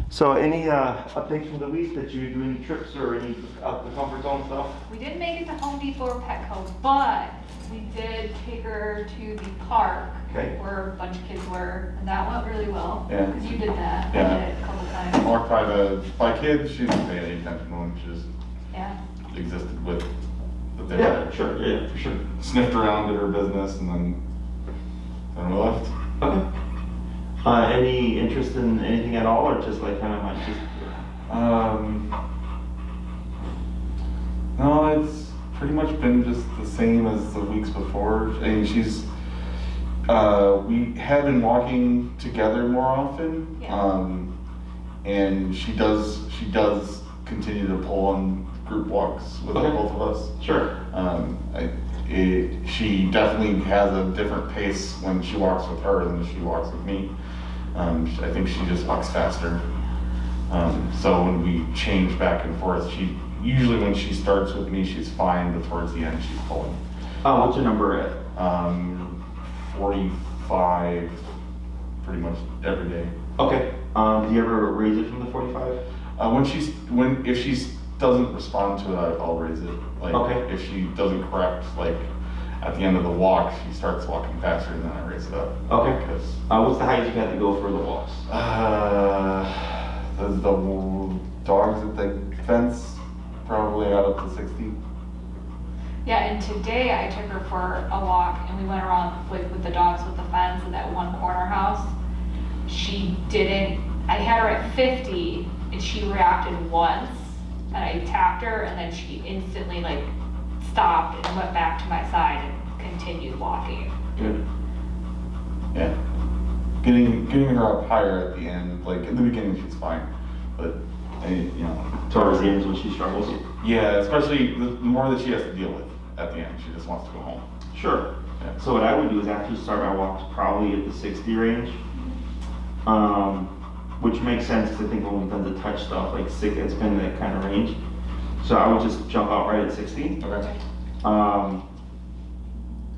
So any updates from the week that you do any trips or any out the comfort zone stuff? We didn't make it to Home Depot or Petco, but we did take her to the park where a bunch of kids were, and that went really well. Yeah. Because you did that. Yeah. I did it a couple times. Walked by kids, she didn't pay any attention when she just existed with the dad. Yeah, sure, yeah, for sure. Sniffed around, did her business, and then we left. Okay. Any interest in anything at all, or just like kind of like just? No, it's pretty much been just the same as the weeks before. I mean, we have been walking together more often, and she does continue to pull on group walks with both of us. Sure. She definitely has a different pace when she walks with her than she walks with me. I think she just walks faster. So when we change back and forth, usually when she starts with me, she's fine, but towards the end, she's pulling. What's your number at? 45, pretty much every day. Okay. Do you ever raise it from the 45? If she doesn't respond to it, I'll raise it. Like if she doesn't correct, like at the end of the walk, she starts walking faster, and then I raise it up. Okay. What's the highest you had to go for the walks? The dogs at the fence probably got up to 60. Yeah, and today I took her for a walk, and we went around with the dogs with the fence in that one corner house. I had her at 50, and she reacted once, and I tapped her, and then she instantly like stopped and went back to my side and continued walking. Good. Yeah. Getting her up higher at the end, like in the beginning she's fine, but towards the end is when she struggles. Yeah, especially the more that she has to deal with at the end, she just wants to go home. Sure. Yeah. So what I would do is actually start my walks probably at the 60 range, which makes sense because I think when we've done the touch stuff, like it's been that kind of range. So I would just jump out right at 60. Okay.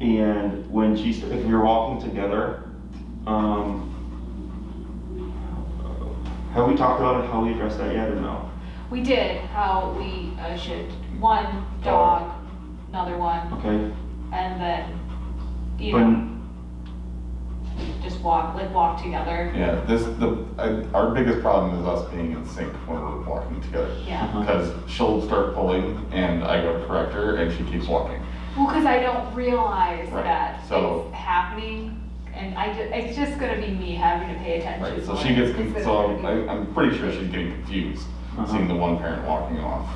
And when if you're walking together, have we talked about it, how we address that yet or no? We did, how we should, one dog, another one, Okay. and then, just walk together. Yeah, our biggest problem is us being in sync when we're walking together. Yeah. Because she'll start pulling and I go to correct her and she keeps walking. Well, because I don't realize that it's happening. And it's just going to be me having to pay attention. Right, so I'm pretty sure she's getting confused, seeing the one parent walking off.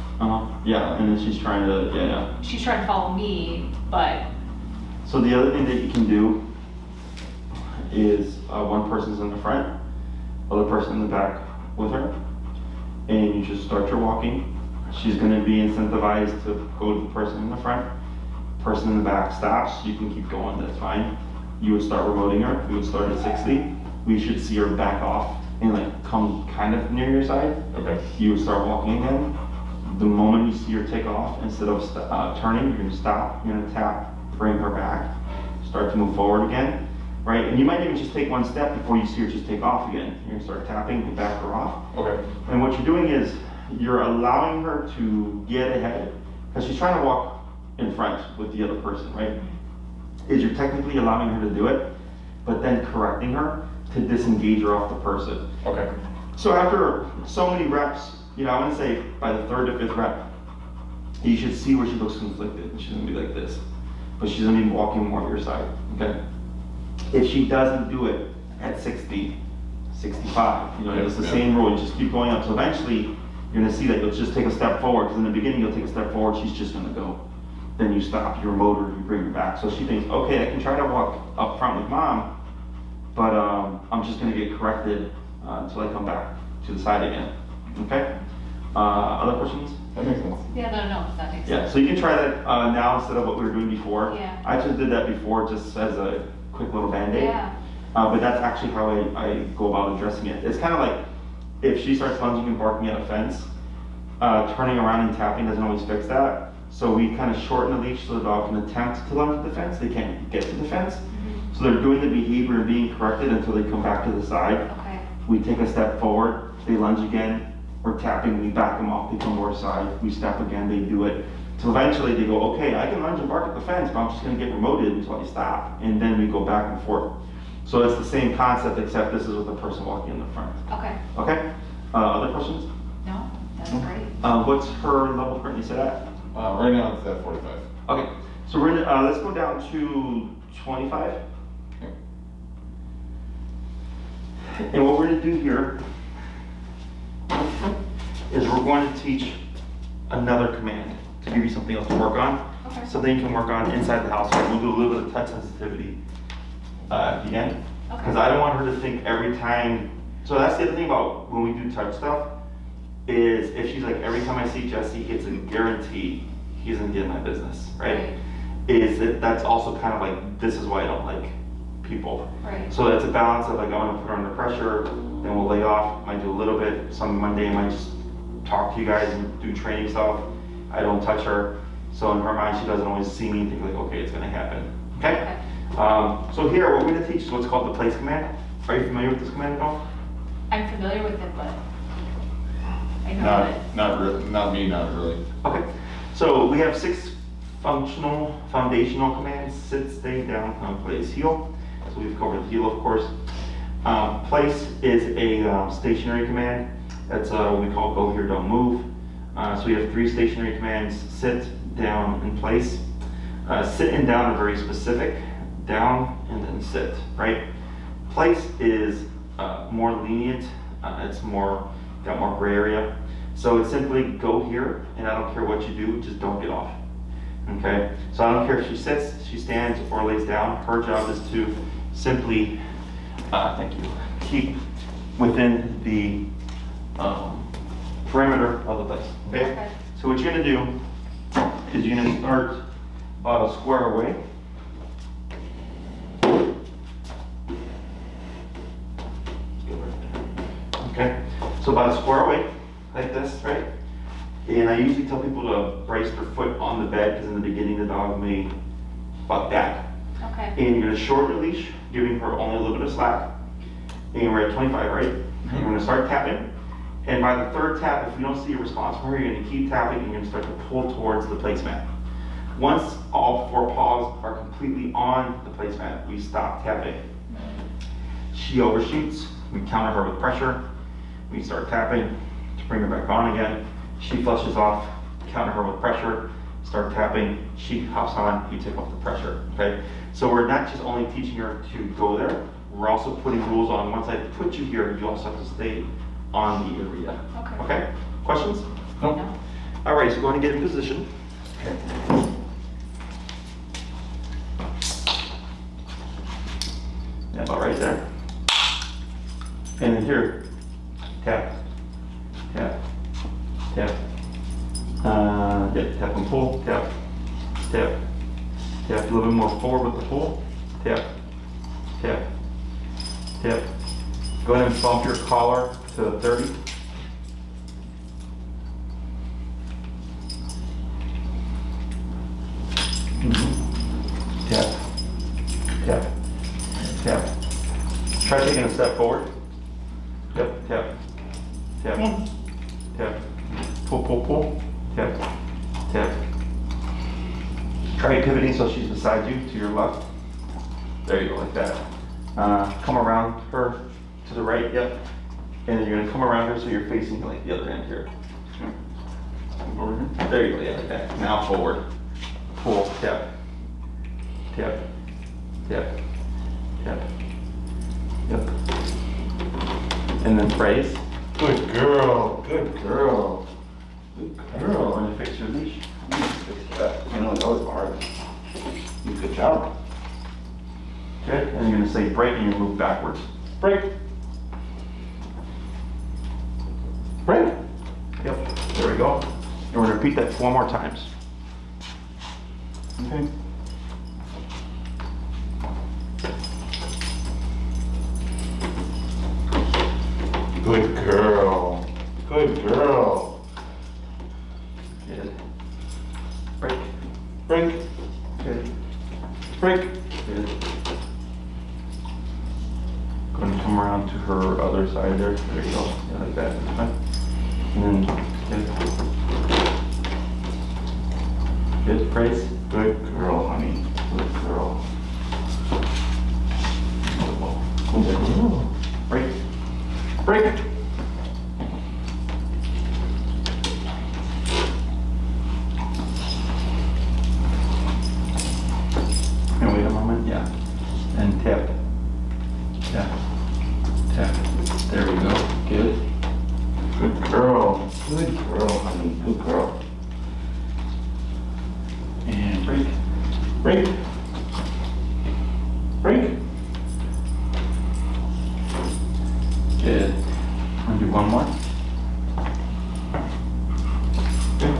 Yeah, and then she's trying to, She's trying to follow me, but. So the other thing that you can do is one person's in the front, other person in the back with her, and you just start your walking. She's going to be incentivized to go to the person in the front. Person in the back stops, you can keep going, that's fine. You would start remoting her, we would start at 60. We should see her back off and like come kind of near your side. Okay. You would start walking again. The moment you see her take off, instead of turning, you're gonna stop, you're gonna tap, bring her back, start to move forward again, right? And you might even just take one step before you see her just take off again. You're gonna start tapping and back her off. Okay. And what you're doing is you're allowing her to get ahead, because she's trying to walk in front with the other person, right? Is you're technically allowing her to do it, but then correcting her to disengage her off the person. Okay. So after so many reps, I want to say by the 3rd to 5th rep, you should see where she looks conflicted. She's gonna be like this, but she's gonna be walking more to your side, okay? If she doesn't do it at 60, 65, it's the same rule, you just keep going up. So eventually, you're gonna see that you'll just take a step forward, because in the beginning you'll take a step forward, she's just gonna go. Then you stop your motor, you bring her back. So she thinks, okay, I can try to walk up front with mom, but I'm just gonna get corrected until I come back to the side again, okay? Other questions? That makes sense. Yeah, no, that makes sense. Yeah, so you can try that now instead of what we were doing before. Yeah. I just did that before just as a quick little Band-Aid. Yeah. But that's actually how I go about addressing it. It's kind of like if she starts lunging and barking at a fence, turning around and tapping doesn't always fix that. So we kind of shorten the leash so the dog can attempt to lunge at the fence. They can't get to the fence. So they're doing the behavior and being corrected until they come back to the side. Okay. We take a step forward, they lunge again, we're tapping, we back them off, they come to our side, we step again, they do it. So eventually they go, okay, I can lunge and bark at the fence, but I'm just gonna get remoted until I stop. And then we go back and forth. So it's the same concept, except this is with the person walking in the front. Okay. Okay? Other questions? No, that's great. What's her level currently set at? Right now it's at 45. Okay, so we're gonna, let's go down to 25. Okay. And what we're gonna do here is we're going to teach another command to give you something else to work on. Okay. Something you can work on inside the house. We'll do a little bit of touch sensitivity at the end. Because I don't want her to think every time, so that's the other thing about when we do touch stuff, is if she's like, every time I see Jesse, it's a guarantee he's gonna get in my business, right? Is that that's also kind of like, this is why I don't like people. Right. So that's a balance of like, I wanna put her under pressure, then we'll lay off, might do a little bit, some Monday I might just talk to you guys and do training stuff. I don't touch her, so in her mind, she doesn't always see me and think like, okay, it's gonna happen, okay? So here, what we're gonna teach is what's called the place command. Are you familiar with this command at all? I'm familiar with it, but I know that. Not really, not me, not really. Okay, so we have 6 foundational commands: sit, stay, down, come, place, heel. So we've covered the heel, of course. Place is a stationary command. That's what we call go here, don't move. So we have 3 stationary commands: sit, down, and place. Sit and down are very specific. Down and then sit, right? Place is more lenient. It's got more gray area. So it's simply go here, and I don't care what you do, just don't get off. Okay? So I don't care if she sits, she stands, or lays down. Her job is to simply, thank you, keep within the perimeter of the place. Okay? So what you're gonna do is you're gonna start about a square away. Okay, so about a square away, like this, right? And I usually tell people to brace their foot on the bed, because in the beginning the dog may buck back. Okay. And you're gonna shorten the leash, giving her only a little bit of slack. And we're at 25, right? And you're gonna start tapping. And by the 3rd tap, if you don't see a response from her, you're gonna keep tapping and you're gonna start to pull towards the placemat. Once all 4 paws are completely on the placemat, we stop tapping. She overshoots, we counter her with pressure. We start tapping to bring her back on again. She flushes off, counter her with pressure, start tapping, she hops on, you take off the pressure, okay? So we're not just only teaching her to go there, we're also putting rules on, once I put you here, you also have to stay on the area. Okay. Okay, questions? Nope. No. All right, so go ahead and get in position. Yeah, about right there. And then here, tap, tap, tap. Yeah, tap and pull, tap, tap, tap. A little bit more forward with the pull. Tap, tap, tap. Go ahead and bump your collar to 30. Tap, tap, tap. Try taking a step forward. Yep, tap, tap, tap. Pull, pull, pull. Tap, tap. Try pivoting so she's beside you to your left. There you go, like that. Come around her to the right, yep. And then you're gonna come around her so you're facing like the other end here. Over here. There you go, yeah, like that. Now forward. Pull, tap, tap, tap, tap. Yep. And then praise. Good girl, good girl. Good girl. I'm gonna fix your leash. You know, that was hard. Good job. Good. And you're gonna say break and you move backwards. Break. Break. Yep. There we go. And we're gonna repeat that 4 more times. Okay. Good girl. Good girl. Good. Break. Break. Good. Break. Good. Go ahead and come come around to her other side there. There you go. Yeah, like that. That's fine. And then, good. Praise. Good girl, honey. Good girl. Break. Break. And wait a moment. Yeah. And tap. Tap. Tap. There we go. Good. Good girl. Good girl, honey. Good girl. And break. Break. Break. Good. Want to do one more? Good.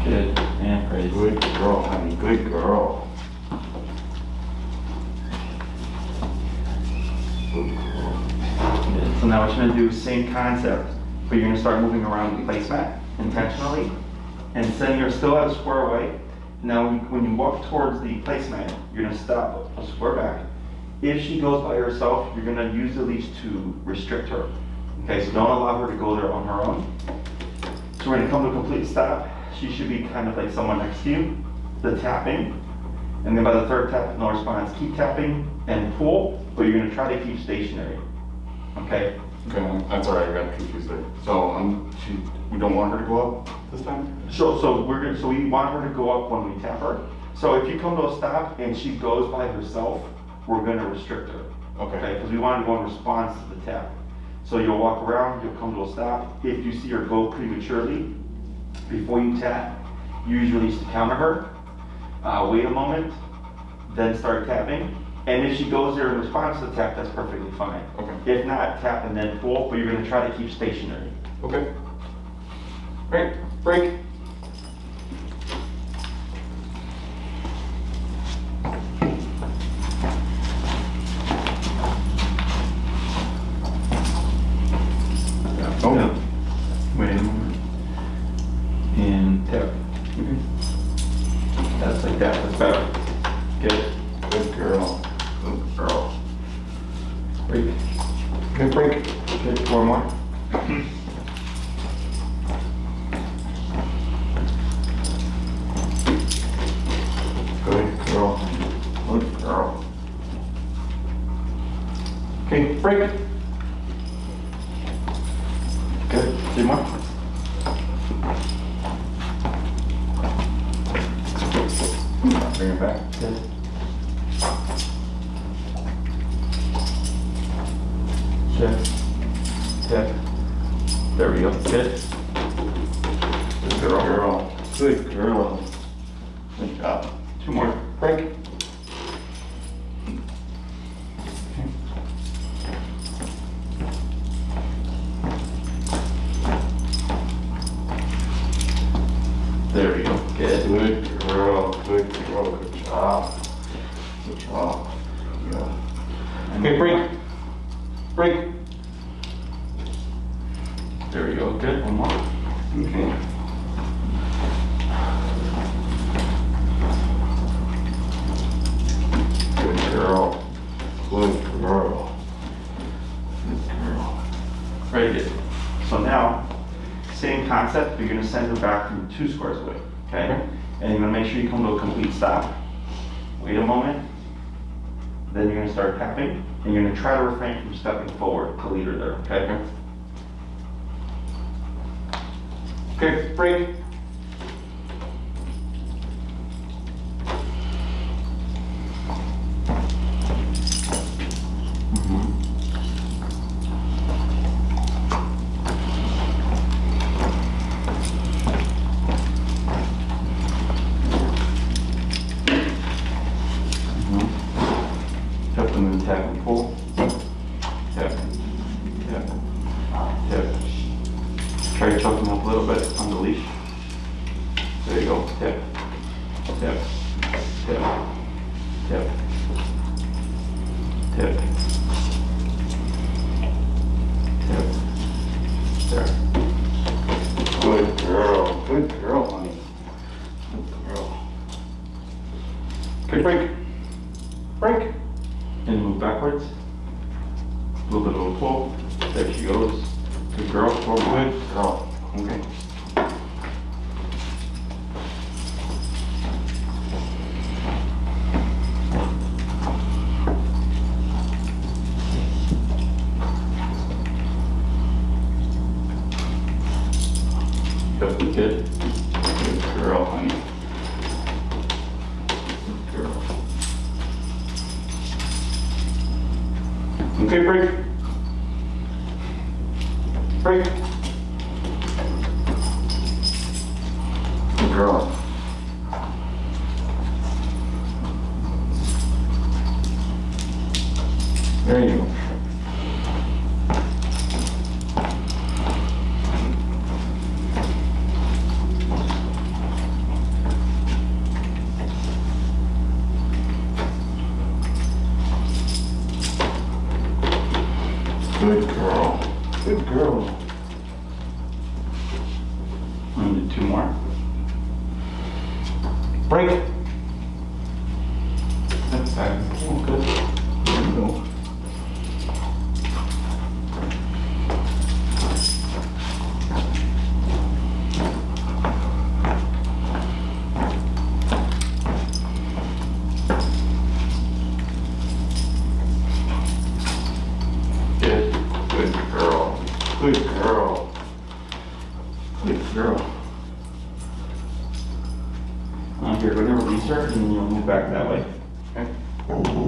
Good. And praise. Good girl, honey. Good girl. Good. So now what you're gonna do, same concept, but you're gonna start moving around the placemat intentionally, and then you're still at a square away. Now, when you walk towards the placemat, you're gonna stop a square back. If she goes by herself, you're gonna use the leash to restrict her. Okay, so don't allow her to go there on her own. So we're gonna come to a complete stop. She should be kind of like someone next to you, the tapping. And then by the third tap, no response, keep tapping and pull, but you're gonna try to keep stationary. Okay? Okay, that's alright, I got confused there. So, we don't want her to go up this time? So we want her to go up when we tap her. So if you come to a stop and she goes by herself, we're gonna restrict her. Okay. Because we want to go in response to the tap. So you'll walk around, you'll come to a stop. If you see her go prematurely, before you tap, use your leash to counter her. Wait a moment, then start tapping. And if she goes there in response to the tap, that's perfectly fine. Okay. If not, tap and then pull, but you're gonna try to keep stationary. Okay. Break, break. Oh. Yeah. Wait a moment. And tap. That's like that, that's better. Good. Good girl. Good girl. Break. Good break. Good, one more. Good girl. Good girl. Okay, break. Good, 2 more. Bring it back. Good. Check. Tap. There we go. Good. Good girl. Good girl. Good job. 2 more. Break. There we go. Good. Good girl. Good girl. Good job. Good job. Yeah. Okay, break. Break. There we go. Good. One more. Okay. Good girl. Good girl. Good girl. Very good. So now, same concept, you're gonna send her back from 2 squares away, okay? And you're gonna make sure you come to a complete stop. Wait a moment. Then you're gonna start tapping, and you're gonna try to refrain from stepping forward to lead her there, okay? Okay, break. Tap and then tap and pull. Tap, tap, tap. Try to choke them up a little bit on the leash. There you go. Tap, tap, tap, tap, tap, tap. There. Good girl. Good girl, honey. Good girl. Okay, break. Break. And move backwards. A little bit of a pull. There she goes. Good girl. Forward. Good girl. Okay. Good. Good girl, honey. Good girl. Okay, break. Break. Good girl. There you go. Good girl. Good girl. I'm gonna do 2 more. Break. That's that. Oh, good. There you go. Good girl. Good girl. Good girl. Here, go to release her, and then you'll move back that way. Okay?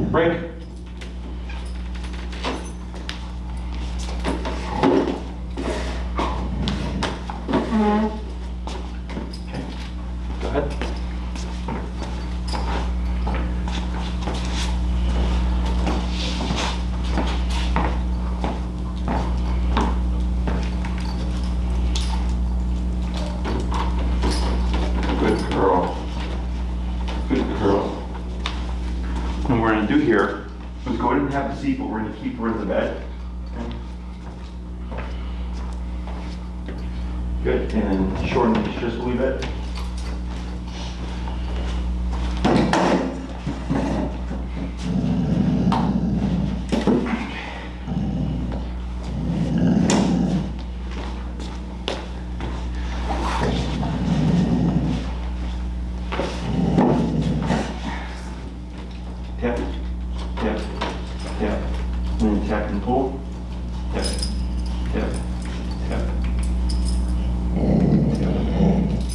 Break. Okay. Go ahead. Good girl. Good girl. And what we're going to do here is go ahead and have the seat, but we're going to keep her in the bed. Okay. Good. And then shorten the just a little bit. Tap, tap, tap, and then tap and pull. Tap, tap, tap.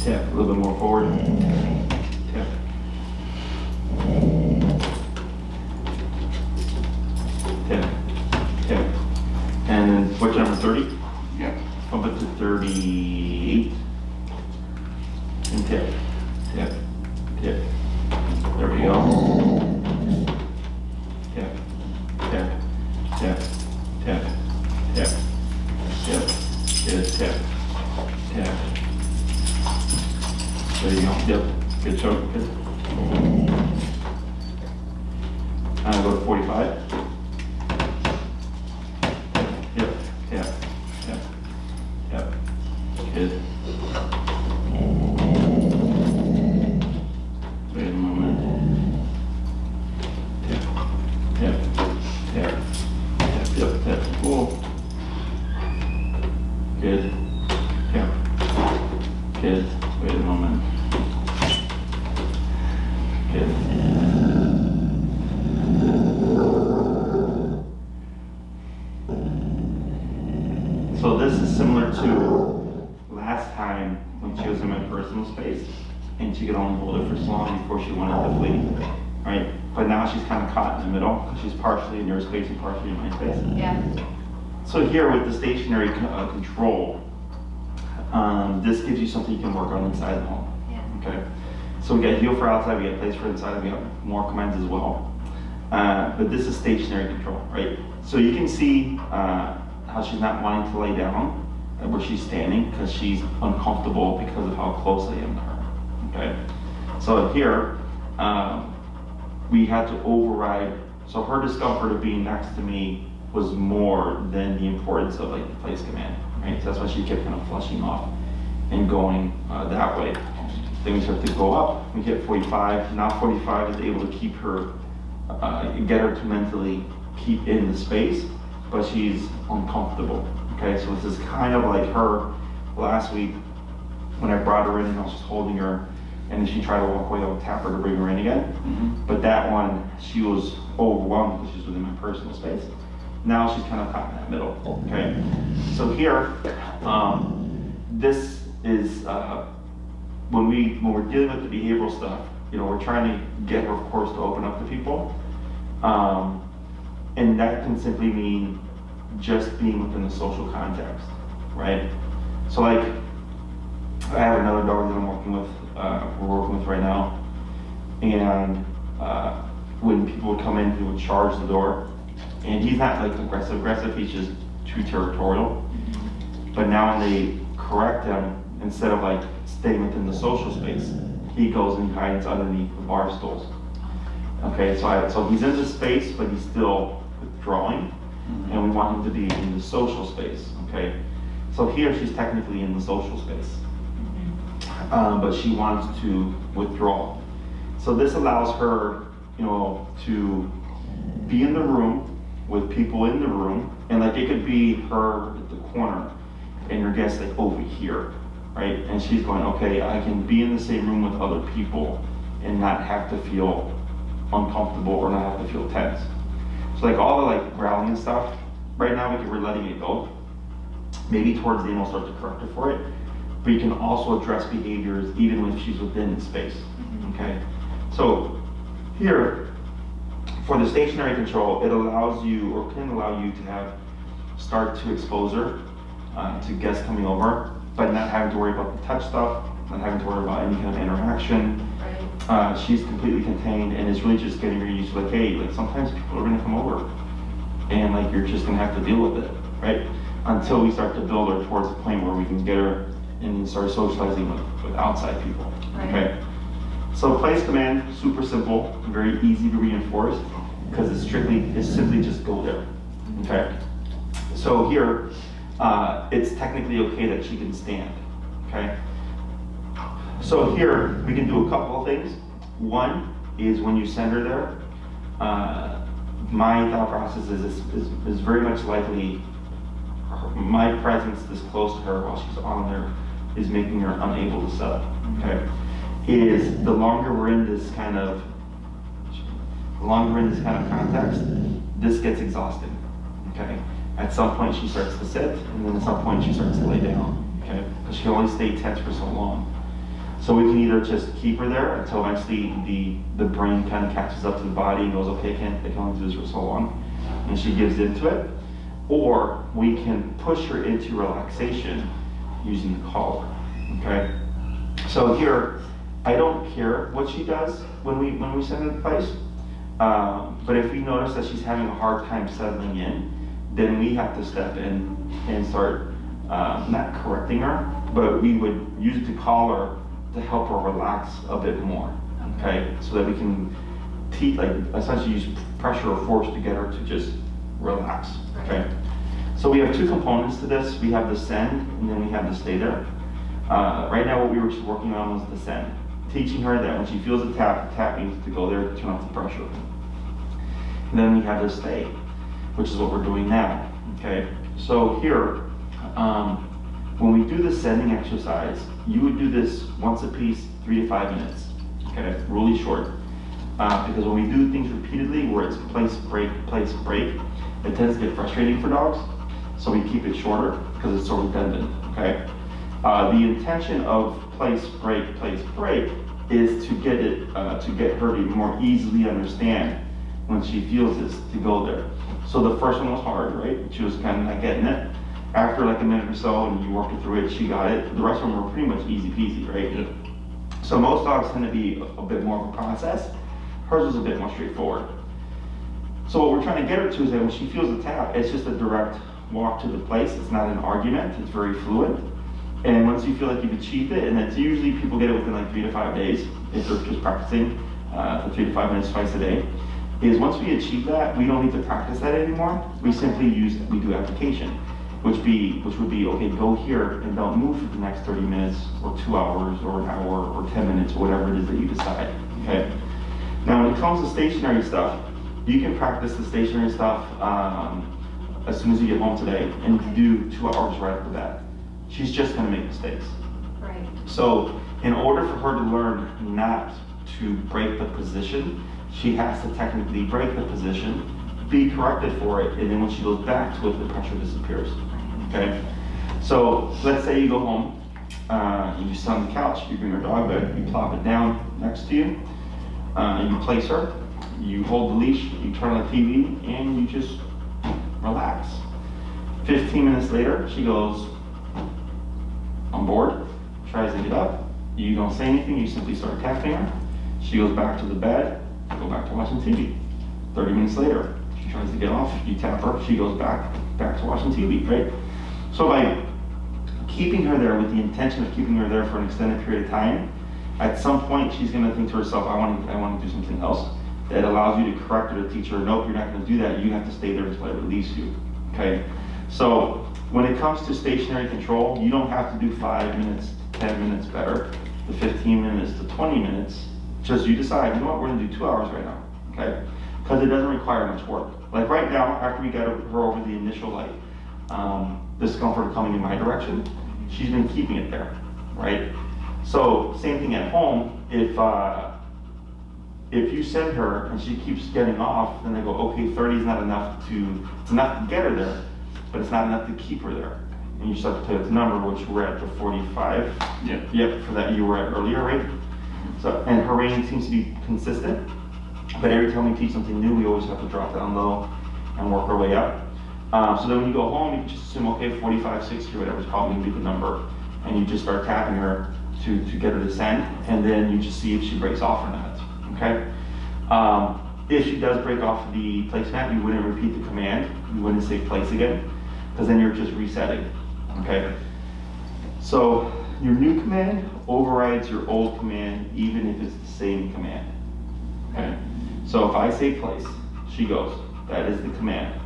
Tap, a little bit more forward. Tap. Tap, tap. And then switch number 30. Yeah. Up it to 38. And tap, tap, tap. There we go. Tap, tap, tap, tap, tap, tap, good, tap, tap. There you go, yep, good choke, good. Go to 45. Yep, tap, tap, tap, good. Wait a moment. Tap, tap, tap, yep, tap, cool. Good. Tap. Good. Wait a moment. Good. So this is similar to last time when she was in my personal space and she could only hold it for so long before she wanted to flee. Right? But now she's kind of caught in the middle because she's partially in your space and partially in my space. Yeah. So here with the stationary control, this gives you something you can work on inside the home. Yeah. Okay. So we got heal for outside, we got place for inside, we got more commands as well. But this is stationary control, right? So you can see how she's not wanting to lay down where she's standing because she's uncomfortable because of how close I am to her. Okay. So here, we had to override. So her discomfort of being next to me was more than the importance of like the place command, right? So that's why she kept kind of flushing off and going that way. Then we start to go up, we hit 45. Now 45 is able to keep her get her to mentally keep in the space, but she's uncomfortable. Okay, so this is kind of like her last week when I brought her in and I was just holding her, and then she tried to walk away. I would tap her to bring her in again. But that one, she was overwhelmed because she's within my personal space. Now she's kind of caught in that middle. Okay, so here, this is when we're dealing with the behavioral stuff. You know, we're trying to get her, of course, to open up to people, and that can simply mean just being within the social context, right? So like, I have another dog that I'm working with, we're working with right now, and when people would come in, he would charge the door, and he's not like aggressive, he's just too territorial. But now when they correct him, instead of like staying within the social space, he goes and hides underneath the bar stools. Okay, so he's in the space, but he's still withdrawing, and we want him to be in the social space. Okay, so here she's technically in the social space, but she wants to withdraw. So this allows her, you know, to be in the room with people in the room, and like it could be her at the corner, and your guest like over here, right? And she's going, okay, I can be in the same room with other people and not have to feel uncomfortable or not have to feel tense. So like all the like growling and stuff, right now we're letting it go. Maybe towards the end we'll start to correct her for it, but you can also address behaviors even if she's within the space, okay? So here, for the stationary control, it allows you, or can allow you to start to expose her to guests coming over, but not having to worry about the touch stuff, not having to worry about any kind of interaction. Right. She's completely contained, and it's really just getting her used to like, hey, like sometimes people are gonna come over, and like you're just gonna have to deal with it, right? Until we start to build her towards the point where we can get her and start socializing with outside people, Right. okay? So place command, super simple, very easy to reinforce, because it's simply just go there, okay? So here, it's technically okay that she can stand, okay? So here, we can do a couple of things. One is when you send her there, my thought process is very much likely my presence this close to her while she's on there is making her unable to settle, okay? Is the longer we're in this kind of context, this gets exhausting, okay? At some point she starts to sit, and then at some point she starts to lay down, okay? Because she can only stay tense for so long. So we can either just keep her there until eventually the brain kind of catches up to the body and goes, okay, I can only do this for so long, and she gives into it, or we can push her into relaxation using the collar, okay? So here, I don't care what she does when we send her to place, but if we notice that she's having a hard time settling in, then we have to step in and start not correcting her, but we would use the collar to help her relax a bit more, okay? So that we can essentially use pressure or force to get her to just relax, okay? So we have two components to this. We have the send, and then we have the stay there. Right now what we were just working on was the send. Teaching her that when she feels a tap, the tap means to go there to turn off the pressure. And then we have the stay, which is what we're doing now, okay? So here, when we do the sending exercise, you would do this once a piece, 3 to 5 minutes, okay? Really short. Because when we do things repeatedly, where it's place, break, it tends to get frustrating for dogs. So we keep it shorter because it's so redundant, okay? The intention of place, break is to get her to more easily understand when she feels this, to go there. So the first one was hard, right? She was kind of not getting it. After like a minute or so, and you worked her through it, she got it. The rest of them were pretty much easy peasy, right? Yeah. So most dogs tend to be a bit more of a process. Hers was a bit more straightforward. So what we're trying to get her to is that when she feels a tap, it's just a direct walk to the place. It's not an argument, it's very fluid. And once you feel like you've achieved it, and it's usually people get it within like 3 to 5 days, if they're just practicing for 3 to 5 minutes twice a day, is once we achieve that, we don't need to practice that anymore. We simply we do application, which would be, okay, go here and don't move for the next 30 minutes, or 2 hours, or an hour, or 10 minutes, or whatever it is that you decide, okay? Now when it comes to stationary stuff, you can practice the stationary stuff as soon as you get home today, and you can do 2 hours right after that. She's just gonna make mistakes. Right. So in order for her to learn not to break the position, she has to technically break the position, be corrected for it, and then when she goes back to it, the pressure disappears. Okay? So let's say you go home, you sit on the couch, you bring your dog bed, you plop it down next to you, you place her, you hold the leash, you turn on the TV, and you just relax. 15 minutes later, she goes, "I'm bored," tries to get up, you don't say anything, you simply start tapping her. She goes back to the bed, go back to watching TV. 30 minutes later, she tries to get off, you tap her, she goes back to watching TV, right? So by keeping her there with the intention of keeping her there for an extended period of time, at some point she's gonna think to herself, I want to do something else. That allows you to correct her, to teach her, nope, you're not gonna do that, you have to stay there until I release you, okay? So when it comes to stationary control, you don't have to do 5 minutes, 10 minutes better, the 15 minutes to 20 minutes, just you decide, you know what, we're gonna do 2 hours right now, okay? Because it doesn't require much work. Like right now, after we got her over the initial discomfort coming in my direction, she's been keeping it there, right? So same thing at home, if you send her and she keeps getting off, then they go, okay, 30 is not enough it's enough to get her there, but it's not enough to keep her there. And you start to take the number, which we're at the 45. Yep, for that you were at earlier, right? So, and her range seems to be consistent, but every time we teach something new, we always have to drop down low and work our way up. So then when you go home, you can just assume, okay, 45, 60, whatever's probably gonna be the number, and you just start tapping her to get her to send, and then you just see if she breaks off or not, okay? If she does break off the placemat, you wouldn't repeat the command, you wouldn't say place again, because then you're just resetting, okay? So your new command overrides your old command, even if it's the same command, okay? So if I say place, she goes, that is the command.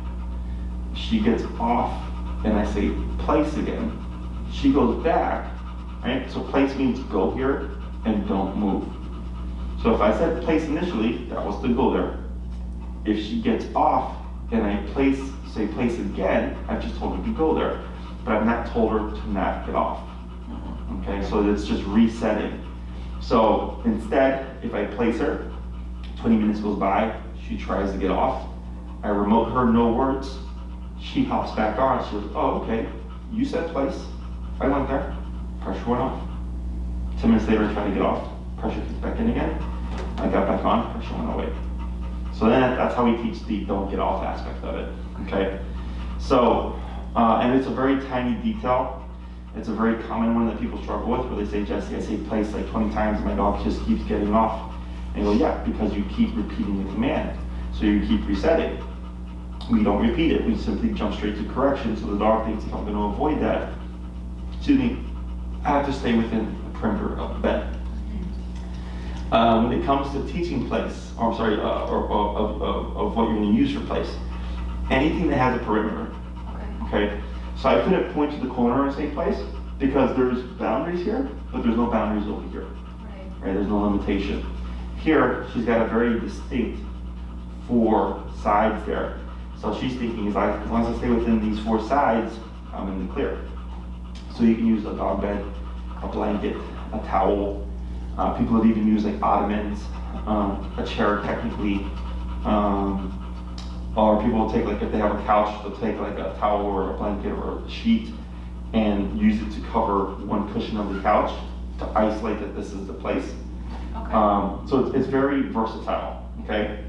She gets off, and I say place again, she goes back, right? So place means go here and don't move. So if I said place initially, that was to go there. If she gets off and I say place again, I've just told her to go there, but I've not told her to not get off. Okay, so it's just resetting. So instead, if I place her, 20 minutes goes by, she tries to get off, I remote her, no words, she hops back on, she goes, oh, okay, you said place, I went there, pressure went off. 10 minutes later, I try to get off, pressure kicks back in again, I got back on, pressure went away. So then that's how we teach the don't get off aspect of it, okay? So, and it's a very tiny detail. It's a very common one that people struggle with, where they say, Jesse, I say place like 20 times and my dog just keeps getting off. And you go, yeah, because you keep repeating the command. So you keep resetting. We don't repeat it, we simply jump straight to correction, so the dog thinks if I'm gonna avoid that, excuse me, I have to stay within the perimeter of the bed. When it comes to teaching place, of what you're going to use for place, anything that has a perimeter, okay? So I couldn't point to the corner and say place, because there's boundaries here, but there's no boundaries over here, right? There's no limitation. Here, she's got a very distinct 4 sides there. So she's thinking, as long as I stay within these 4 sides, I'm in the clear. So you can use a dog bed, a blanket, a towel. People have even used like ottomans, a chair technically, or people will take, like if they have a couch, they'll take like a towel or a blanket or a sheet and use it to cover one cushion of the couch to isolate that this is the place. Okay. So it's very versatile, okay?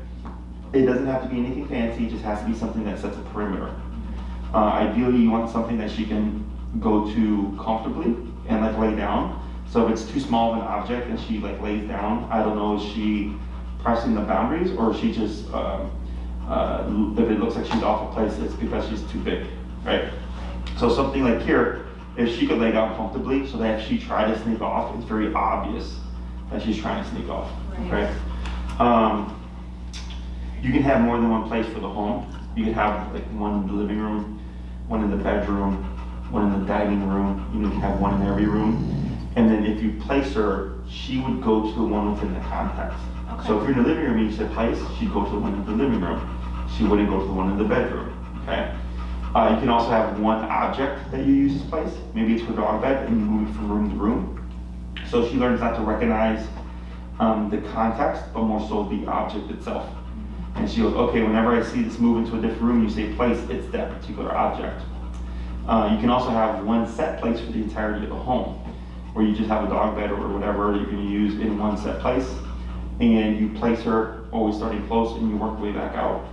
It doesn't have to be anything fancy, it just has to be something that sets a perimeter. Ideally, you want something that she can go to comfortably and like lay down. So if it's too small of an object and she like lays down, I don't know, is she pressing the boundaries, or is she just, if it looks like she's off a place, it's because she's too big, right? So something like here, if she could lay down comfortably, so that if she tried to sneak off, it's very obvious that she's trying to sneak off, right? You can have more than one place for the home. You can have like one in the living room, one in the bedroom, one in the dining room. You can have one in every room. And then if you place her, she would go to the one within the context. So if you're in the living room and you said place, she'd go to the one in the living room. She wouldn't go to the one in the bedroom, okay? You can also have one object that you use as place. Maybe it's her dog bed and you move it from room to room. So she learns not to recognize the context, but more so the object itself. And she goes, okay, whenever I see this move into a different room, you say place, it's that particular object. You can also have one set place for the entirety of the home, where you just have a dog bed or whatever you're going to use in one set place, and you place her always starting close, and you work your way back out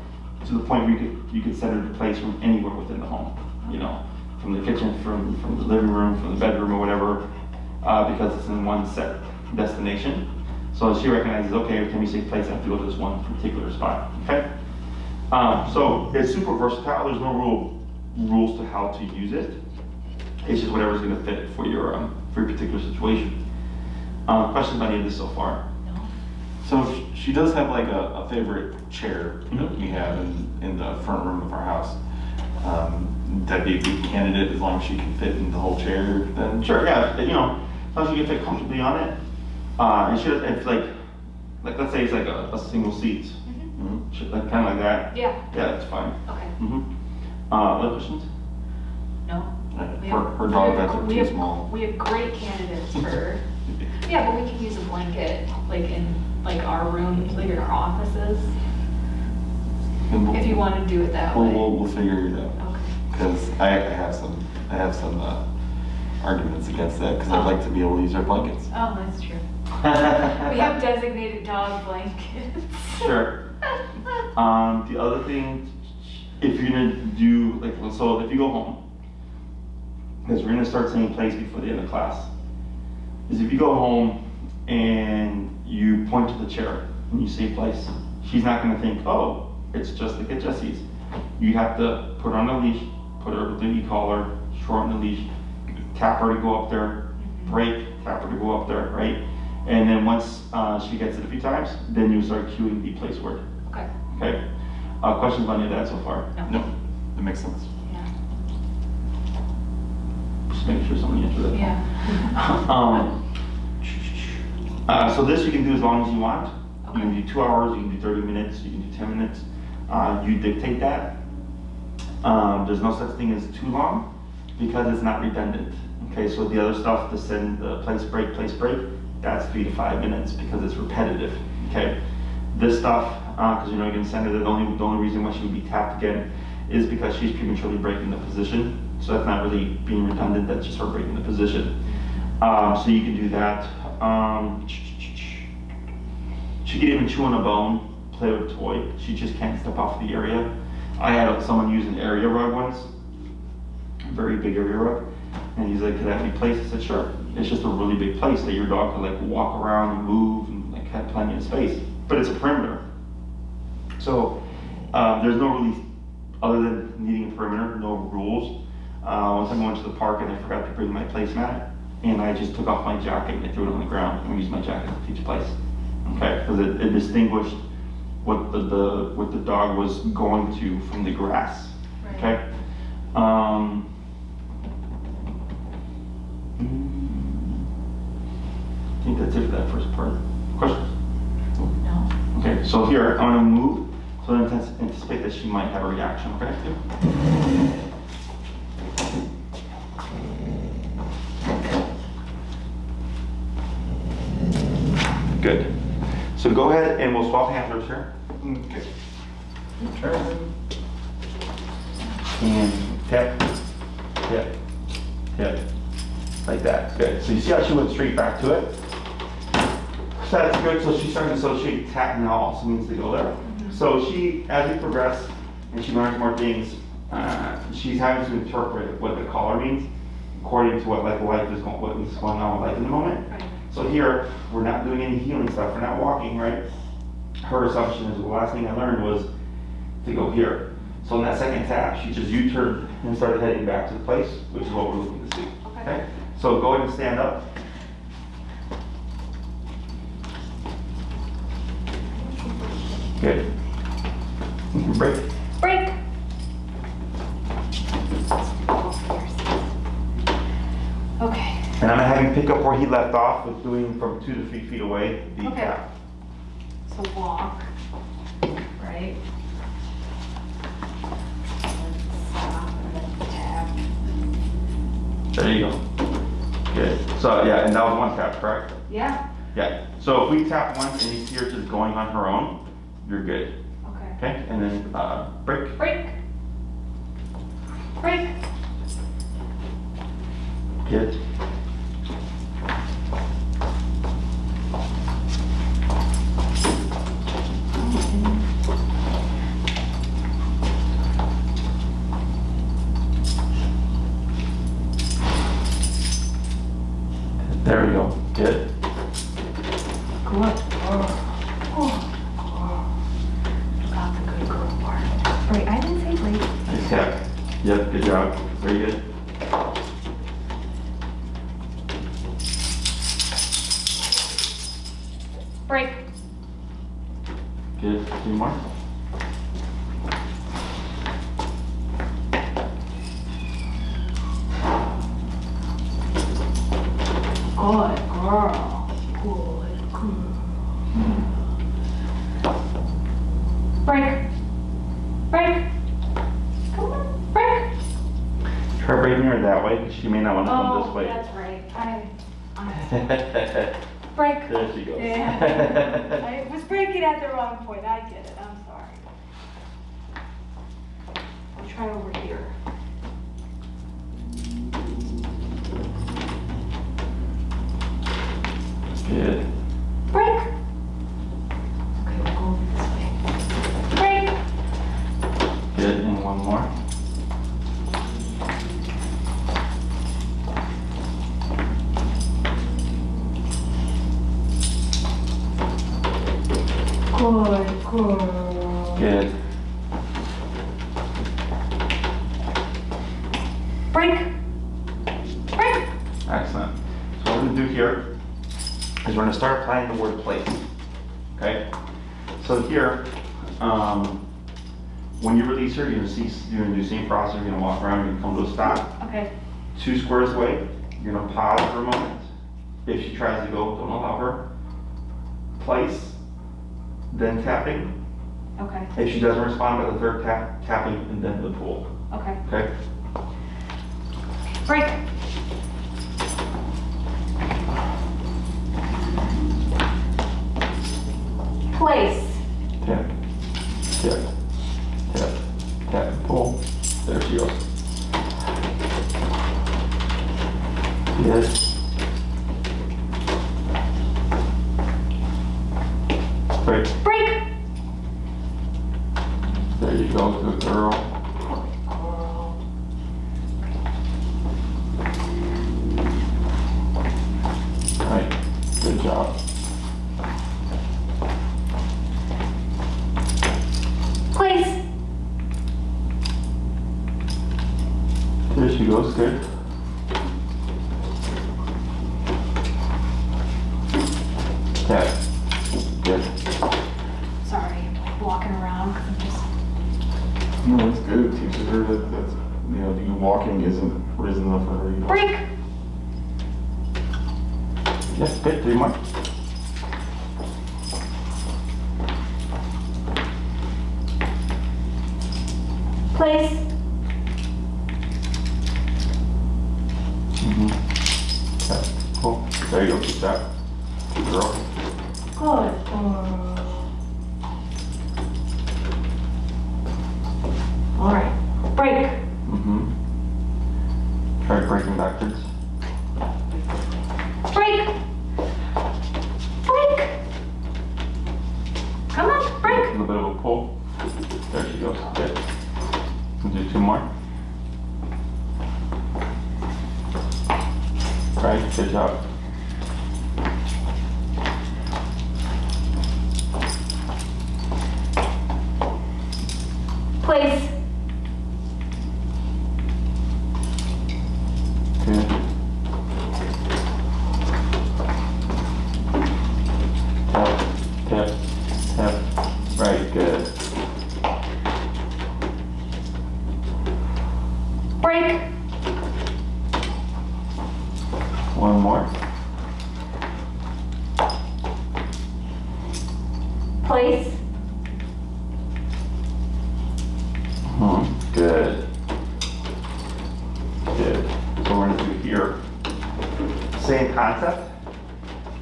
to the point where you could set her to place from anywhere within the home, you know, from the kitchen, from the living room, from the bedroom or whatever, because it's in one set destination. So she recognizes, okay, every time you say place, I have to go to this one particular spot, okay? So it's super versatile. There's no rules to how to use it. It's just whatever's going to fit for your particular situation. Questions about any of this so far? So she does have like a favorite chair that we have in the front room of our house. That'd be a good candidate as long as she can fit in the whole chair then? Sure, yeah, you know, as long as you can fit comfortably on it. And she does, it's like let's say it's like a single seat. Like kind of like that. Yeah. Yeah, that's fine. Okay. Other questions? No. Her dog beds are too small. We have great candidates for, yeah, but we can use a blanket, like in, like our rooms, like in our offices, if you want to do it that way. We'll figure it out. Okay. Because I have some arguments against that, because I'd like to be able to use our blankets. Oh, that's true. We have designated dog blankets. Sure. The other thing, if you're gonna do, like, so if you go home, because we're gonna start saying place before the end of class, is if you go home and you point to the chair and you say place, she's not gonna think, oh, it's just like at Jesse's. You have to put her on a leash, put her with the e-collar, shorten the leash, tap her to go up there, break, tap her to go up there, right? And then once she gets it a few times, then you start cueing the place word. Okay. Okay. Questions on any of that so far? No, that makes sense. Yeah. Just making sure somebody answered that. Yeah. So this you can do as long as you want. Okay. You can do 2 hours, you can do 30 minutes, you can do 10 minutes. You dictate that. There's no such thing as too long because it's not redundant. Okay, so the other stuff, to send the place break, that's 3 to 5 minutes because it's repetitive. Okay, this stuff, because you know you're going to send her, the only reason why she would be tapped again is because she's prematurely breaking the position. So that's not really being redundant, that's just her breaking the position. So you can do that. She could even chew on a bone, play with a toy. She just can't step off the area. I had someone use an area rug once, a very big area rug, and he's like, "Could that be placed?" I said, "Sure." It's just a really big place that your dog could like walk around and move and like have plenty of space. But it's a perimeter. So there's no really, other than needing a perimeter, no rules. One time I went to the park and I forgot to bring my placemat, and I just took off my jacket and I threw it on the ground and used my jacket to teach place. Okay, because it distinguished what the dog was going to from the grass. Right. Okay. I think that's it for that first part. Questions? No. Okay, so here, I'm gonna move, so then anticipate that she might have a reaction, okay? Good. So go ahead and we'll swap handlers here. Okay. Turn. And tap, tap, tap, like that. Good. So you see how she went straight back to it? So that's good. So she's starting to associate tap now also means to go there. So she, as we progress and she learns more things, she's having to interpret what the collar means according to what what is going on with life in the moment. Right. So here, we're not doing any healing stuff. We're not walking, right? Her assumption is the last thing I learned was to go here. So in that second tap, she just U-turned and started heading back to the place, which is what we're looking to see. Okay? So go ahead and stand up. Good. Break. Break. Okay. And I'm gonna have you pick up where he left off with doing from 2 to 3 feet away the Okay. tap. So to walk, right? And then stop and then tap. There you go. Good. So yeah, and that was one tap, correct? Yeah, Yeah. So if we tap once and you see her just going on her own, you're good. okay. Okay. And then break. Break. Break. Good. There we go. Good. Good. Got the good girl part. Wait, I didn't say break. Nice tap. Yep. Good job. Very good. Break. Good. 2 more. Good girl. Good girl. Break. Break. Come on, break. Try breaking her that way because she may not want to come this Oh, way. that's right. There Break. she goes. Yeah. I was breaking at the wrong point. I get it. I'm sorry. I'll try over here. Good. Break. Okay, we'll go this way. Break. Good. And one more. Good girl. Good. Break. Break. Excellent. So what we're going to do here is we're going to start applying the word place. Okay? So here, when you release her, you're going to do the same process. You're going to walk around, you're going to come to a stop. Okay. 2 squares away. You're going to pause for a moment. If she tries to go, don't allow her. Place, then tapping. Okay. If she doesn't respond by the third tap, tapping, and then the pull. Okay. Okay? Break. Place. Tap, tap, tap, tap, and pull. There she goes. Good. Break. Break. There you go, good girl. Girl. Right, good job. Place. There she goes, good. Tap. Good. Sorry, I'm walking around because I'm just. No, it's good. It teaches her that the walking isn't risen enough for her. Break. Yes, good, 3 more. Place. Tap, pull. There you go, keep that. Good girl. Good girl. All right. Break. Try breaking backwards. Break. Break. Come on, A break. little bit of a pull. There she goes, good. We'll do 2 more. Right, good job. Place. Good. Tap, tap, tap. Right, good. Break. 1 more. Good. Good. So we're gonna do here. Same concept,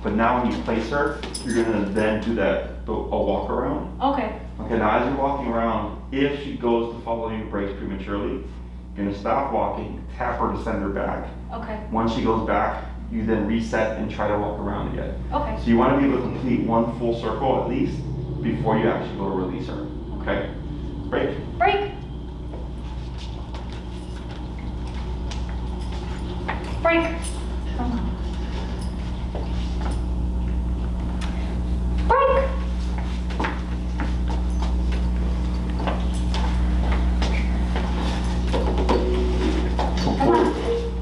but now when you place her, you're gonna then do a walk around. Okay. Okay, now as you're walking around, if she goes to follow your brakes prematurely, you're gonna stop walking, tap her to send her back. Okay. Once she goes back, you then reset and try to walk around again. Okay. So you wanna be able to complete one full circle at least before you actually go to release her, okay? Brake. Break. Break. Break. Come on.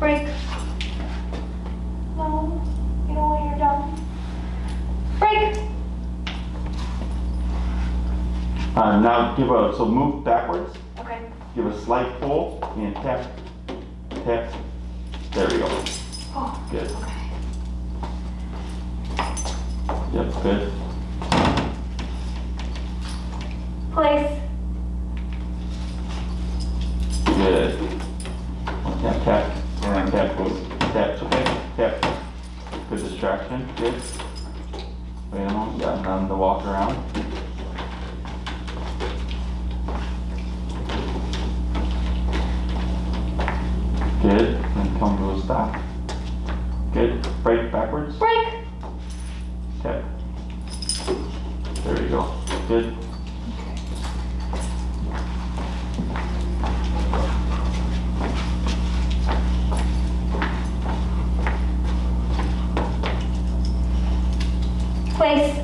Break. No. You know when you're done. Break. Now so move backwards, Okay. give a slight pull and tap, tap. There we go. Oh. Good. Okay. Yep, good. Place. Good. Tap, tap, Alright. tap, tap, okay, tap. Good distraction, good. Wait a moment, got none to walk around. Good, and come to a stop. Good, brake backwards, Break. tap. There you go, good. Place.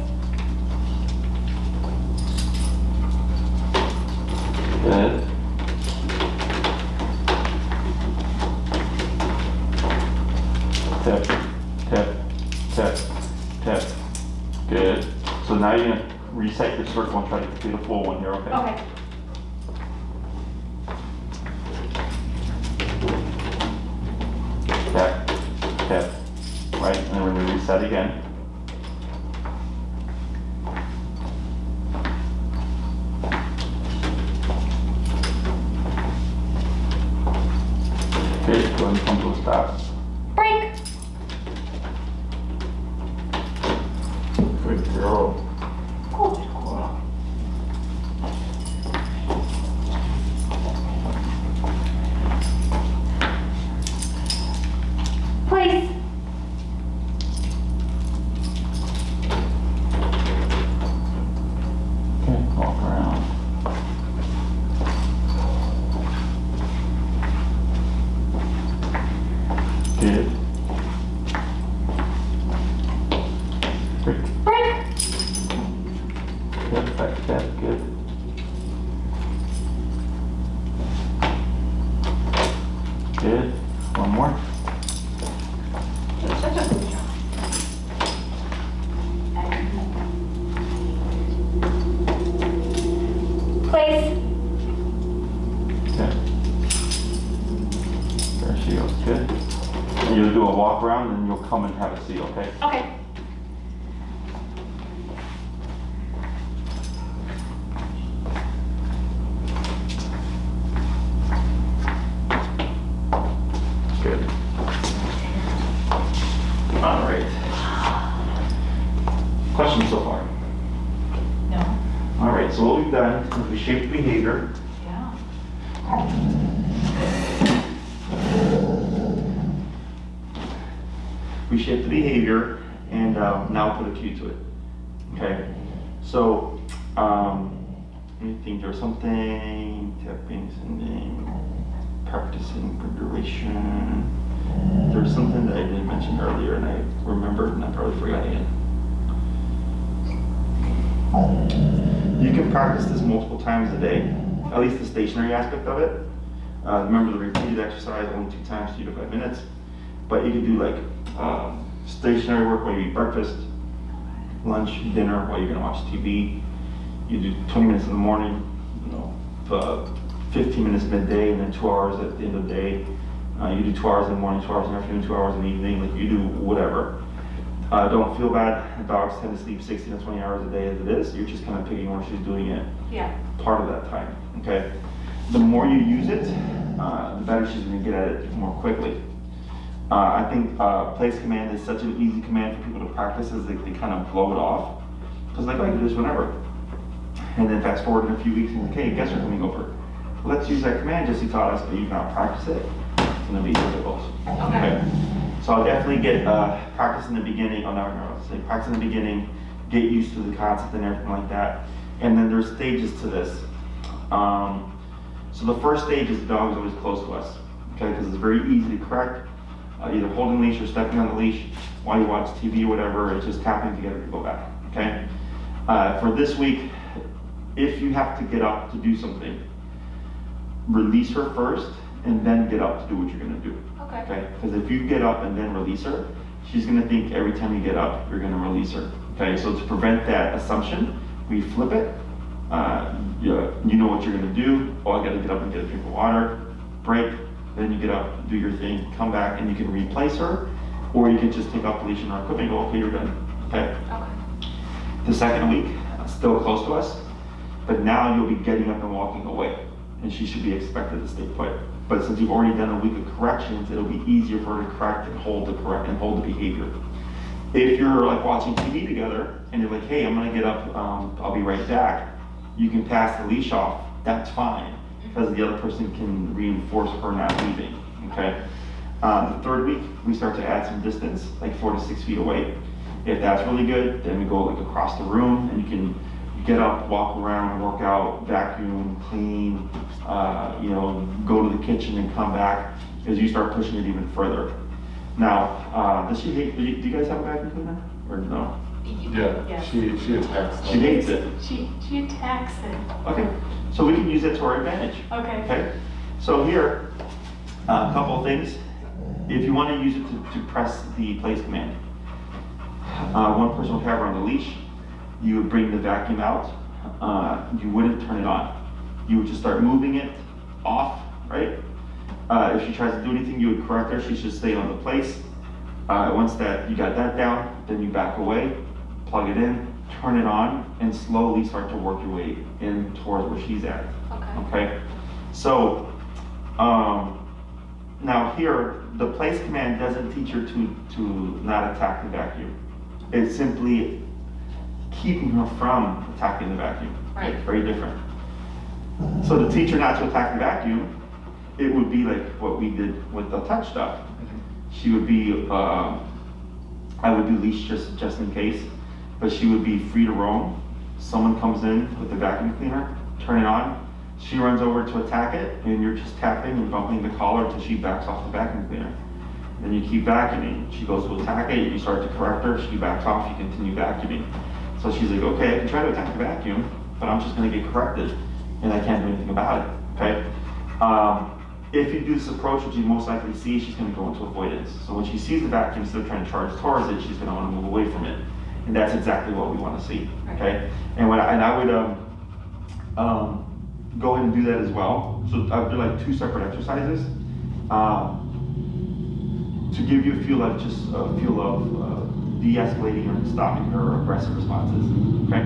Good. Tap, tap, tap, tap. Good. So now you're gonna reset your circle and try to complete a full one here, okay? Okay. Tap, tap. Right, and then we're gonna reset again. Okay, go ahead and come to a stop. Break. Good girl. Good. Place. Okay, walk around. Good. Break. Break. Yep, back step, good. Good. One more. Place. Okay. There she goes, good. And you'll do a walk around and you'll come and have a seat, okay? Okay. Good. All right. Questions so far? No. All right, so what we've done is we shaped behavior. Yeah. We shaped the behavior and now put a cue to it. Okay, so let me think. There's something tapping, sending, practicing for duration. There's something that I didn't mention earlier and I remembered and I probably forgot again. You can practice this multiple times a day, at least the stationary aspect of it. Remember the repeated exercise, only 2 times, 3 to 5 minutes. But you can do like stationary work while you eat breakfast, lunch, dinner, while you're gonna watch TV. You do 20 minutes in the morning, 15 minutes midday, and then 2 hours at the end of the day. You do 2 hours in the morning, 2 hours in the afternoon, 2 hours in the evening, like you do whatever. Don't feel bad. Dogs tend to sleep 16 to 20 hours a day as it is. You're just kind of picking where she's doing it Yeah. part of that time, okay? the more you use it, the better she's gonna get at it more quickly. I think place command is such an easy command for people to practice as they kind of blow it off. Because like, oh, I can do this whenever. And then fast forward in a few weeks and like, hey, guess what's coming over? Let's use that command Jesse taught us, but you cannot practice it. It's gonna be difficult. Okay. So I'll definitely get practice in the beginning. Oh, no, say practice in the beginning, get used to the concept and everything like that. And then there's stages to this. So the first stage is the dog is always close to us, okay? Because it's very easy to correct, either holding leash or stepping on the leash while you watch TV or whatever. It's just tapping together to go back, okay? For this week, if you have to get up to do something, release her first and then get up to do what you're gonna do. Okay? Because if you get up and then release her, she's gonna think every time you get up, you're gonna release her. Okay, so to prevent that assumption, we flip it. You know what you're gonna do. Oh, I gotta get up and get a drink of water, break, then you get up, do your thing, come back, and you can replace her, or you can just take off the leash and her equipment and go, okay, you're done. Okay? The second week, still close to us, but now you'll be getting up and walking away, and she should be expected to stay put. But since you've already done a week of corrections, it'll be easier for her to correct and hold the behavior. If you're like watching TV together and you're like, hey, I'm gonna get up, I'll be right back, you can pass the leash off, that's fine, because the other person can reinforce her not leaving, okay? The third week, we start to add some distance, like 4 to 6 feet away. If that's really good, then we go like across the room and you can get up, walk around, work out, vacuum, clean, go to the kitchen and come back as you start pushing it even further. Now, does she hate, do you guys have a vacuum cleaner or no? Yeah, Yes. she attacks. She hates it. She attacks it. Okay, so we can use it to our advantage. Okay, so here, a couple of things. If you want to use it to press the place command, one person would have her on the leash. You would bring the vacuum out. You wouldn't turn it on. You would just start moving it off, right? If she tries to do anything, you would correct her. She should stay on the place. Once you got that down, then you back away, plug it in, turn it on, and slowly start to work your way in towards where she's at. Okay? So, now here, the place command doesn't teach her to not attack the vacuum. It's simply keeping her from attacking the vacuum. Right. It's very different. So to teach her not to attack the vacuum, it would be like what we did with the touch stuff. She would be, I would do leash just in case, but she would be free to roam. Someone comes in with the vacuum cleaner, turn it on, she runs over to attack it, and you're just tapping and bumping the collar until she backs off the vacuum cleaner. Then you keep vacuuming. She goes to attack it, you start to correct her, she backs off, you continue vacuuming. So she's like, okay, I can try to attack the vacuum, but I'm just gonna get corrected, and I can't do anything about it, okay? If you do this approach, what you most likely see, she's gonna go into avoidance. So when she sees the vacuum still trying to charge towards it, she's gonna wanna move away from it. And that's exactly what we wanna see, okay? And I would go ahead and do that as well. So I would do like 2 separate exercises to give you a feel of de-escalating or stopping her aggressive responses, okay?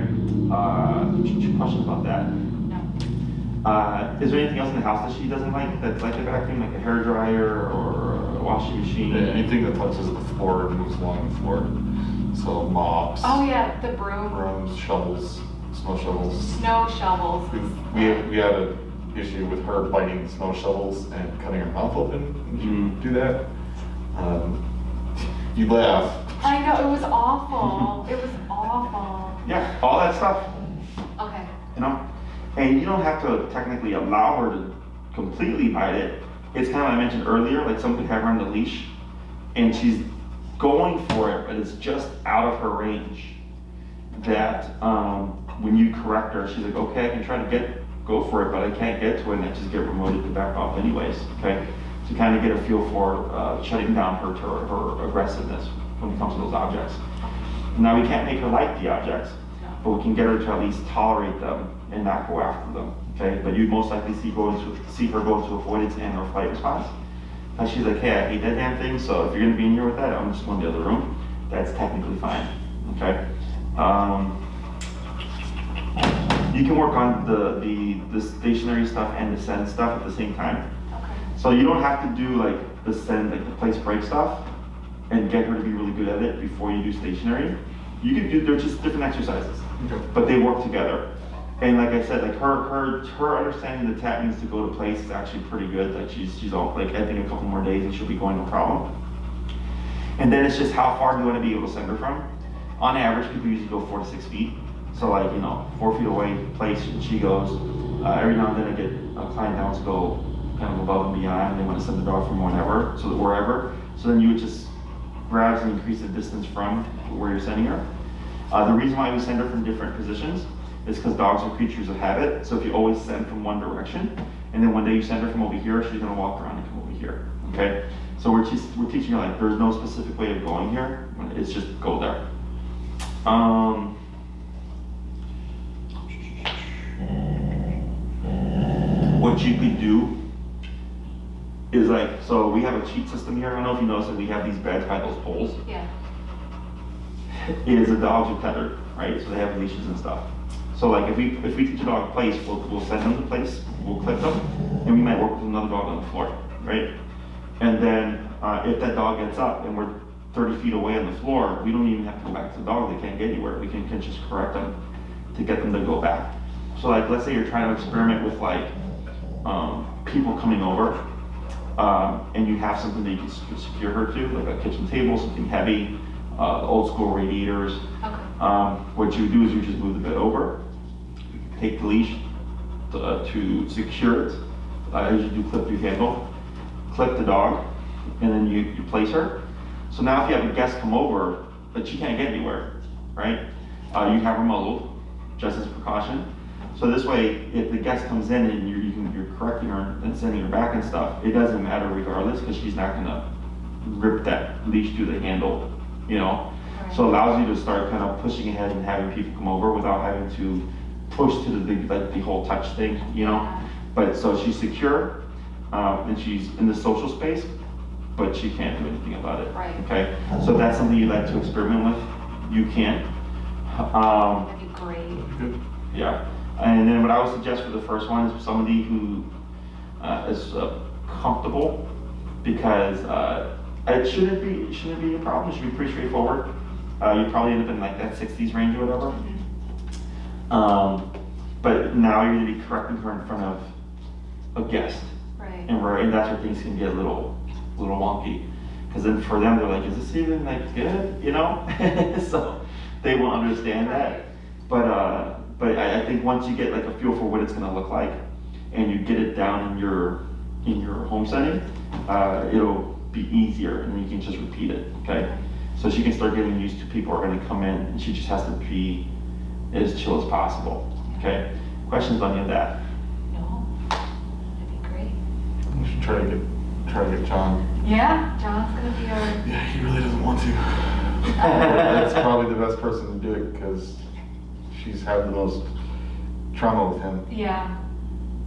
Questions about that? Is there anything else in the house that she doesn't like that's like a vacuum, like a hair dryer or a washing machine? Anything that touches the floor and moves along the floor. So mops. Oh yeah, the broom. Brooms, shovels, snow shovels. Snow shovels. We had an issue with her biting snow shovels and cutting her mouth open when she do that. You laugh. I know, it was awful. It was awful. Yeah, all that stuff, Okay. you know? And you don't have to technically allow her to completely bite it. It's kind of like I mentioned earlier, like someone could have her on the leash and she's going for it, but it's just out of her range. That when you correct her, she's like, okay, I can try to go for it, but I can't get to it, and I just get remoted to back off anyways, okay? To kind of get a feel for shutting down her aggressiveness when it comes to those objects. Now we can't make her like the objects, but we can get her to at least tolerate them and not go after them, okay? But you'd most likely see her go into avoidance and or flight response. And she's like, hey, I hate that damn thing, so if you're gonna be in here with that, I'm just going to the other room. That's technically fine, okay? You can work on the stationary stuff and the send stuff at the same time. Okay. So you don't have to do like the send, like the place break stuff, and get her to be really good at it before you do stationary. You can do, they're just different exercises, but they work together. And like I said, like her understanding the tap needs to go to place is actually pretty good. Like she's all like, I think a couple more days and she'll be going no problem. And then it's just how far do you want to be able to send her from? On average, people usually go 4 to 6 feet. So like, 4 feet away, place, and she goes. Every now and then I get a client that wants to go kind of above and beyond, and they want to send the dog from wherever. So then you would just grab and increase the distance from where you're sending her. The reason why we send her from different positions is because dogs are creatures of habit. So if you always send from one direction, and then one day you send her from over here, she's gonna walk around and come over here, okay? So we're teaching her like, there's no specific way of going here, it's just go there. What you could do is like, so we have a cheat system here. I don't know if you noticed that we have these beds by those poles. Yeah. Is the dogs are tethered, right? So they have leashes and stuff. So like if we teach a dog place, we'll send them to place, we'll clip them, and we might work with another dog on the floor, right? And then if that dog gets up and we're 30 feet away on the floor, we don't even have to go back to the dog. They can't get anywhere. We can just correct them to get them to go back. So like, let's say you're trying to experiment with like people coming over, and you have something that you can secure her to, like a kitchen table, something heavy, old school radiators. Okay. What you do is you just move the bed over, take the leash to secure it. As you do clip your handle, clip the dog, and then you place her. So now if you have a guest come over, but she can't get anywhere, right? You have her muzzled, just as a precaution. So this way, if the guest comes in and you're correcting her and sending her back and stuff, it doesn't matter regardless, because she's not gonna rip that leash through the handle, Right. So it allows you to start kind of pushing ahead and having people come over without having to push to the whole touch thing, Yeah. But so she's secure, and she's in the social space, but she can't do anything about it. Right. Okay, so if that's something you'd like to experiment with, you can. That'd be great. Yeah, and then what I would suggest for the first one is somebody who is comfortable, because it shouldn't be a problem. It should be pretty straightforward. You probably end up in like that 60s range or whatever. But now you're going to be correcting her in front of a guest, Right. and that's where things can get a little wonky, because then for them they're like, is this even like good, So they won't understand that. But I think once you get like a feel for what it's going to look like, and you get it down in your home setting, it'll be easier, and then you can just repeat it. Okay. So she can start getting used to people are going to come in, and she just has to be as chill as possible. Okay. Questions on any of that? No, that'd be great. We should try to get John. Yeah, John's gonna be our. Yeah, he really doesn't want to. That's probably the best person to do it, because she's had the most trauma with him. Yeah.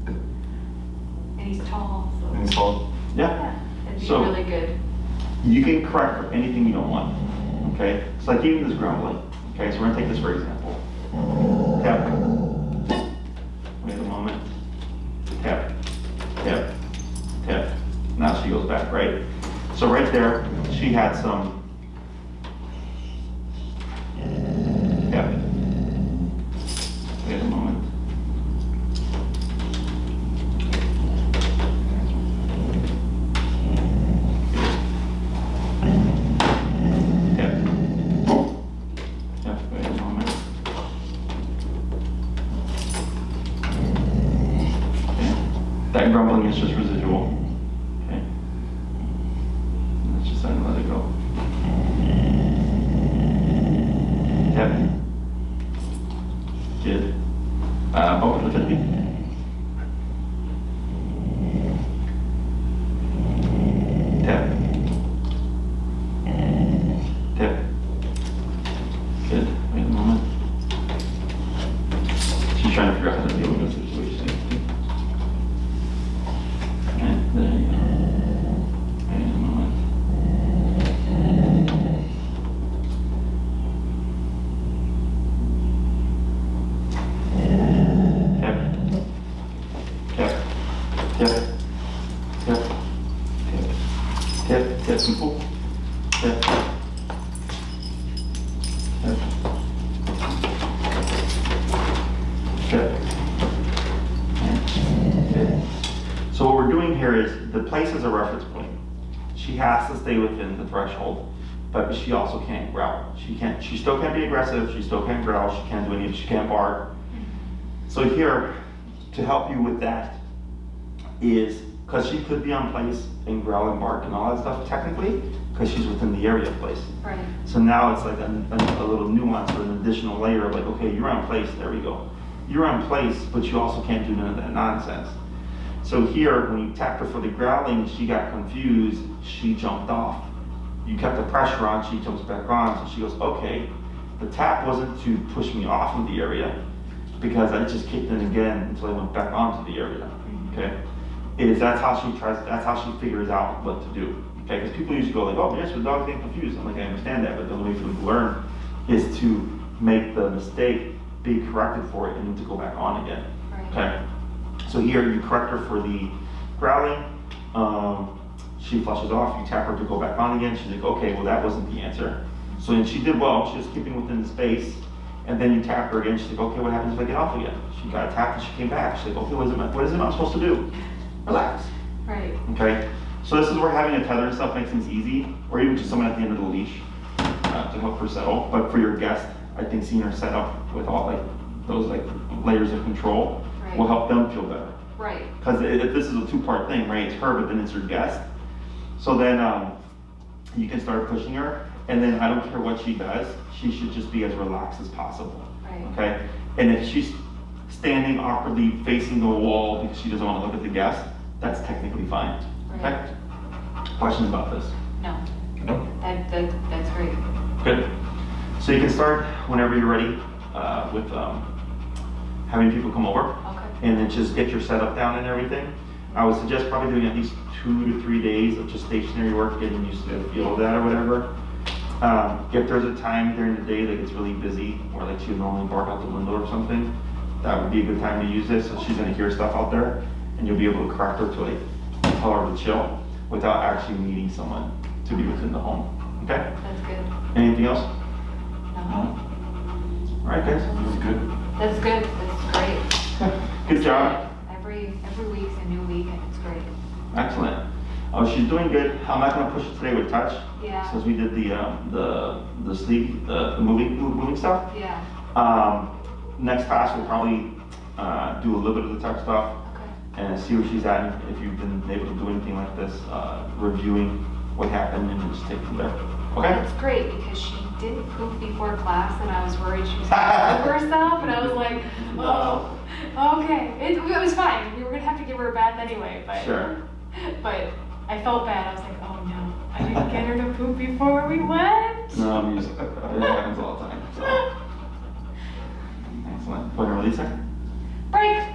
And he's tall, so. And so, Yeah. It'd be So- really good. You can correct for anything you don't want. Okay. It's like even this grumbling. Okay. So we're gonna take this for example. Tap. Wait a moment. Tap. Tap. Tap. Now she goes back, right? So right there, she had some. Tap. Wait a moment. Tap. Tap. Wait a moment. That grumbling is just residual. Okay. Let's just let it go. Tap. Good. Bump it to 50. Tap. Tap. Good. Wait a moment. She's trying to figure out how to deal with the situation. Hip. Hip. Hip. Hip. Hip. And pull. Hip. Hip. Hip. Hip. So what we're doing here is the place is a reference point. She has to stay within the threshold, but she also can't growl. She still can't be aggressive, she still can't growl, she can't do any, she can't bark. So here, to help you with that is, because she could be on place and growl and bark and all that stuff technically, because she's within the area of place. Right. So now it's like a little nuance or an additional layer of like, okay, you're on place, there we go. You're on place, but you also can't do none of that nonsense. So here, when you tapped her for the growling, she got confused, she jumped off. You kept the pressure on, she jumps back on, so she goes, okay, the tap wasn't to push me off of the area, because I just kicked in again until I went back onto the area, okay? That's how she figures out what to do, okay? Because people usually go like, oh, yes, the dog's getting confused. I'm like, I understand that, but the only way for them to learn is to make the mistake, be corrected for it, and then to go back on again, okay? So here, you correct her for the growling, she flushes off, you tap her to go back on again, she's like, okay, well that wasn't the answer. So then she did well, she was keeping within the space, and then you tap her again, she's like, okay, what happens if I get off again? She got tapped and she came back, she's like, okay, what is it I'm supposed to do? Relax. Right. Okay, so this is where having a tether and stuff makes things easy, or even just someone at the end of the leash to help her settle. But for your guest, I think seeing her set up with all like those like layers of control will help them feel better. Right. Because if this is a two-part thing, right? It's her, but then it's your guest. So then you can start pushing her, and then I don't care what she does, she should just be as relaxed as possible. Right. Okay? And if she's standing awkwardly facing the wall because she doesn't want to look at the guest, that's technically fine. Right. Okay? Questions about this? No. No. That's great. Good. So you can start whenever you're ready with having people come over. Okay. And then just get your setup down and everything. I would suggest probably doing at least 2 to 3 days of just stationary work, getting used to the feel of that or whatever. If there's a time during the day that gets really busy, or like she would normally bark out the window or something, that would be a good time to use this. So she's gonna hear stuff out there, and you'll be able to correct her to like tell her to chill without actually needing someone to be within the home. Okay? That's good. Anything else? No. All right, guys. That's good. That's good. That's great. Good job. Every week's a new week, and it's great. Excellent. Oh, she's doing good. I'm not gonna push it today with touch. Yeah. Since we did the sleep, the moving stuff. Yeah. Next class we'll probably do a little bit of the touch stuff Okay. and see where she's at, and if you've been able to do anything like this, reviewing what happened, and just take from there. Okay? That's great, because she didn't poop before class, and I was worried she was gonna poop herself, and I was like, oh, okay. It was fine. We were gonna have to give her a bath anyway, but Sure. but I felt bad. I was like, oh no, I didn't get her to poop before we went. No, I'm used to it. It happens all the time. So. Excellent. Want to release her? Break.